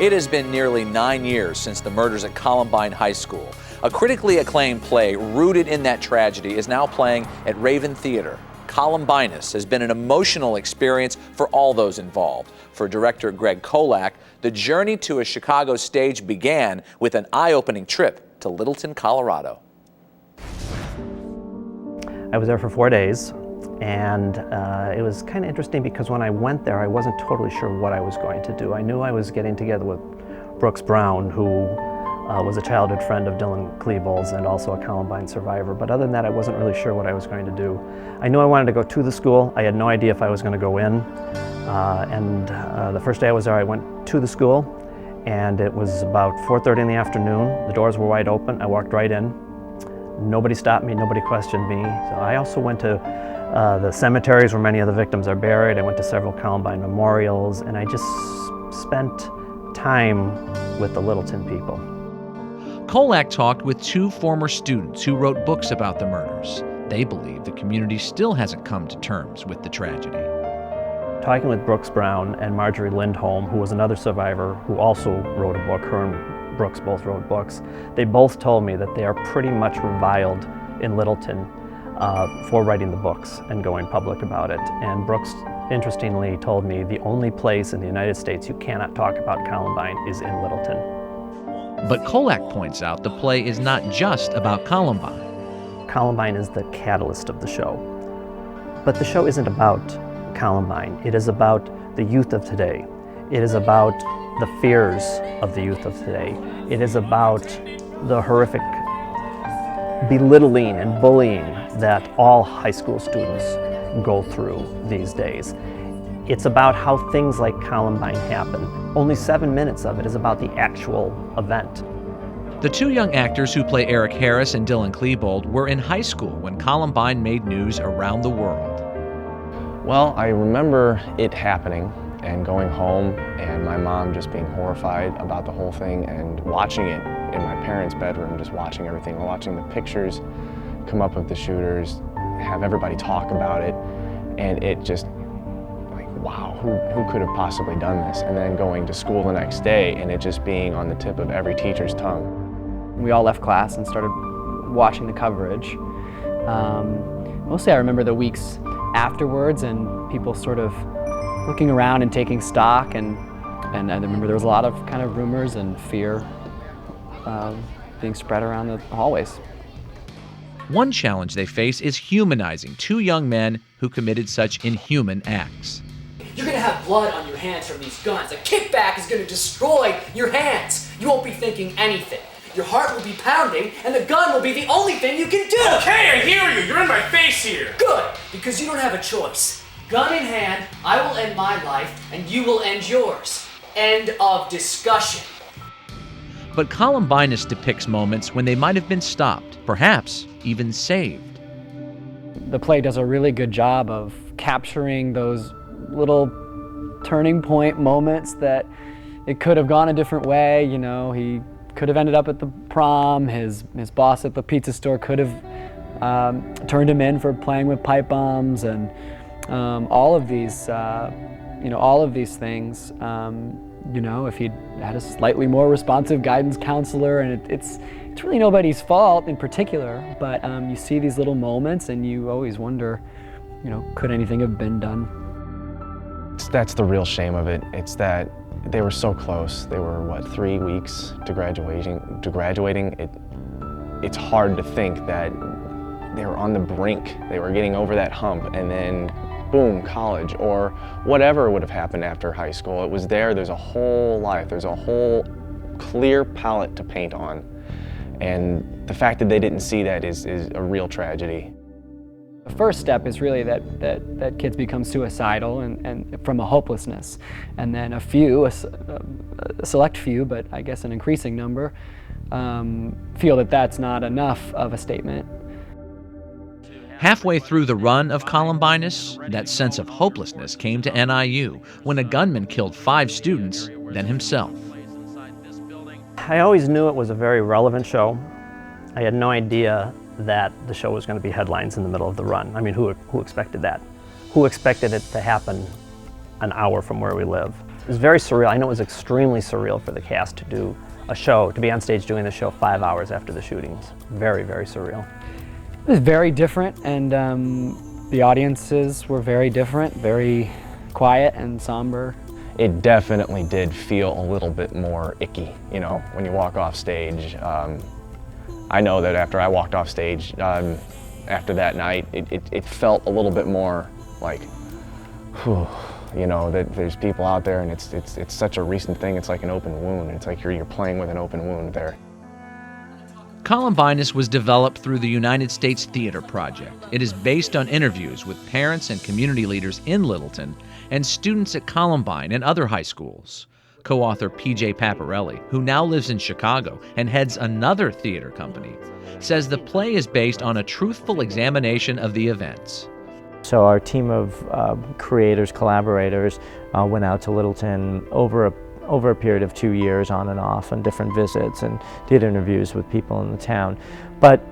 It has been nearly 9 years since the murders at Columbine High School. A critically acclaimed play rooted in that tragedy is now playing at Raven Theater. Columbinus has been an emotional experience for all those involved. For director Greg Kolak, the journey to a Chicago stage began with an eye-opening trip to Littleton, Colorado. I was there for 4 days, and it was kind of interesting because when I went there, I wasn't totally sure what I was going to do. I knew I was getting together with Brooks Brown, who was a childhood friend of Dylan Klebold's and also a Columbine survivor, but other than that, I wasn't really sure what I was going to do. I knew I wanted to go to the school. I had no idea if I was going to go in, and the first day I was there, I went to the school, and it was about 4:30 in the afternoon. The doors were wide open. I walked right in. Nobody stopped me, nobody questioned me. So I also went to the cemeteries where many of the victims are buried. I went to several Columbine memorials, and I just spent time with the Littleton people. Kolak talked with 2 former students who wrote books about the murders. They believe the community still hasn't come to terms with the tragedy. Talking with Brooks Brown and Marjorie Lindholm, who was another survivor who also wrote a book, her and Brooks both wrote books, they both told me that they are pretty much reviled in Littleton for writing the books and going public about it. And Brooks, interestingly, told me the only place in the United States you cannot talk about Columbine is in Littleton. But Kolak points out the play is not just about Columbine. Columbine is the catalyst of the show. But the show isn't about Columbine. It is about the youth of today. It is about the fears of the youth of today. It is about the horrific belittling and bullying that all high school students go through these days. It's about how things like Columbine happen. Only 7 minutes of it is about the actual event. The 2 young actors who play Eric Harris and Dylan Klebold were in high school when Columbine made news around the world. Well, I remember it happening and going home and my mom just being horrified about the whole thing and watching it in my parents' bedroom, just watching everything, watching the pictures come up of the shooters, have everybody talk about it, and it just, like, wow, who could have possibly done this? And then going to school the next day and it just being on the tip of every teacher's tongue. We all left class and started watching the coverage. Mostly I remember the weeks afterwards and people sort of looking around and taking stock, and I remember there was a lot of kind of rumors and fear being spread around the hallways. One challenge they face is humanizing 2 young men who committed such inhuman acts. You're gonna have blood on your hands from these guns. A kickback is gonna destroy your hands. You won't be thinking anything. Your heart will be pounding, and the gun will be the only thing you can do. Okay, I hear you. You're in my face here. Good, because you don't have a choice. Gun in hand, I will end my life, and you will end yours. End of discussion. But Columbinus depicts moments when they might have been stopped, perhaps even saved. The play does a really good job of capturing those little turning point moments that it could have gone a different way. You know, he could have ended up at the prom. His boss at the pizza store could have turned him in for playing with pipe bombs, and all of these, all of these things. If he'd had a slightly more responsive guidance counselor, and it's really nobody's fault in particular, but you see these little moments and you always wonder, could anything have been done? That's the real shame of it. It's that they were so close. They were, 3 weeks to graduating. It's hard to think that they were on the brink. They were getting over that hump, and then boom, college, or whatever would have happened after high school. It was there. There's a whole life. There's a whole clear palette to paint on. And the fact that they didn't see that is a real tragedy. The first step is really that kids become suicidal and from a hopelessness. And then a select few, but I guess an increasing number, feel that that's not enough of a statement. Halfway through the run of Columbinus, that sense of hopelessness came to NIU when a gunman killed 5 students, then himself. I always knew it was a very relevant show. I had no idea that the show was going to be headlines in the middle of the run. I mean, who expected that? Who expected it to happen an hour from where we live? It was very surreal. I know it was extremely surreal for the cast to do a show, to be on stage doing the show 5 hours after the shootings. Very, very surreal. It was very different, and the audiences were very different, very quiet and somber. It definitely did feel a little bit more icky, you know, when you walk off stage. I know that after I walked off stage, after that night, it felt a little bit more like, whew, you know, that there's people out there, and it's such a recent thing. It's like an open wound. It's like you're playing with an open wound there. Columbinus was developed through the United States Theater Project. It is based on interviews with parents and community leaders in Littleton and students at Columbine and other high schools. Co-author P.J. Paparelli, who now lives in Chicago and heads another theater company, says the play is based on a truthful examination of the events. So our team of creators, collaborators, went out to Littleton over a period of 2 years on and off on different visits and did interviews with people in the town. But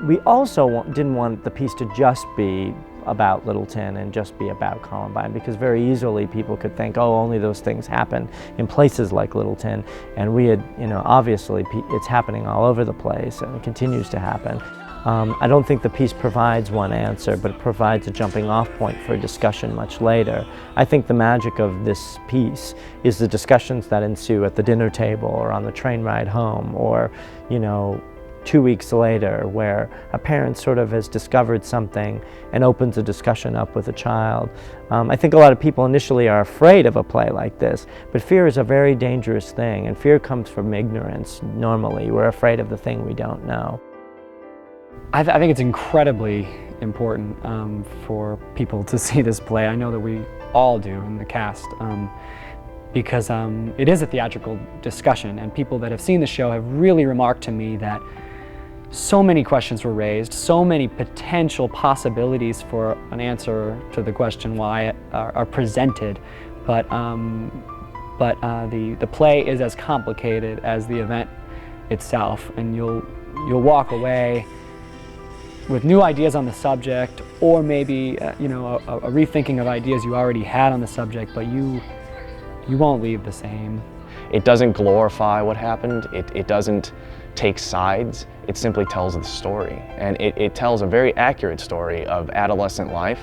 we also didn't want the piece to just be about Littleton and just be about Columbine, because very easily people could think, oh, only those things happen in places like Littleton. And we had, you know, obviously it's happening all over the place and it continues to happen. I don't think the piece provides one answer, but it provides a jumping off point for a discussion much later. I think the magic of this piece is the discussions that ensue at the dinner table or on the train ride home, or, you know, 2 weeks later, where a parent sort of has discovered something and opens a discussion up with a child. I think a lot of people initially are afraid of a play like this, but fear is a very dangerous thing, and fear comes from ignorance normally. We're afraid of the thing we don't know. I think it's incredibly important for people to see this play. I know that we all do in the cast, because it is a theatrical discussion, and people that have seen the show have really remarked to me that so many questions were raised, so many potential possibilities for an answer to the question why are presented, but the play is as complicated as the event itself, and you'll walk away with new ideas on the subject, or maybe you know, a rethinking of ideas you already had on the subject, but you won't leave the same. It doesn't glorify what happened. It doesn't take sides. It simply tells the story, and it tells a very accurate story of adolescent life,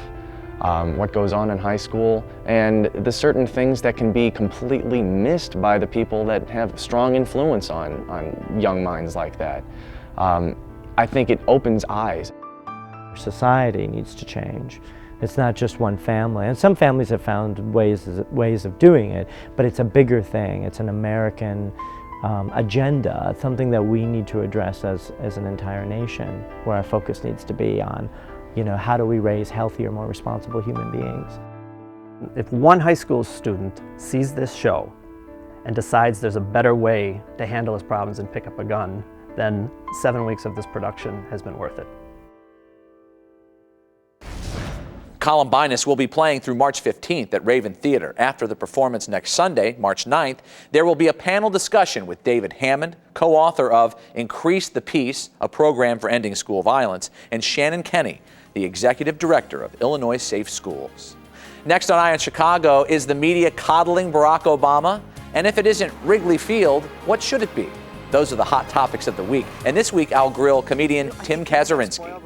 what goes on in high school, and the certain things that can be completely missed by the people that have strong influence on young minds like that. I think it opens eyes. Society needs to change. It's not just one family, and some families have found ways of doing it, but it's a bigger thing. It's an American agenda, something that we need to address as an entire nation, where our focus needs to be on, you know, how do we raise healthier, more responsible human beings. If one high school student sees this show and decides there's a better way to handle his problems and pick up a gun, then 7 weeks of this production has been worth it. Columbinus will be playing through March 15th at Raven Theater. After the performance next Sunday, March 9th, there will be a panel discussion with David Hammond, co-author of Increase the Peace, a program for ending school violence, and Shannon Kenny, the executive director of Illinois Safe Schools. Next on Eye on Chicago, is the media coddling Barack Obama? And if it isn't Wrigley Field, what should it be? Those are the hot topics of the week. And this week, I'll grill comedian Tim Kazurinsky.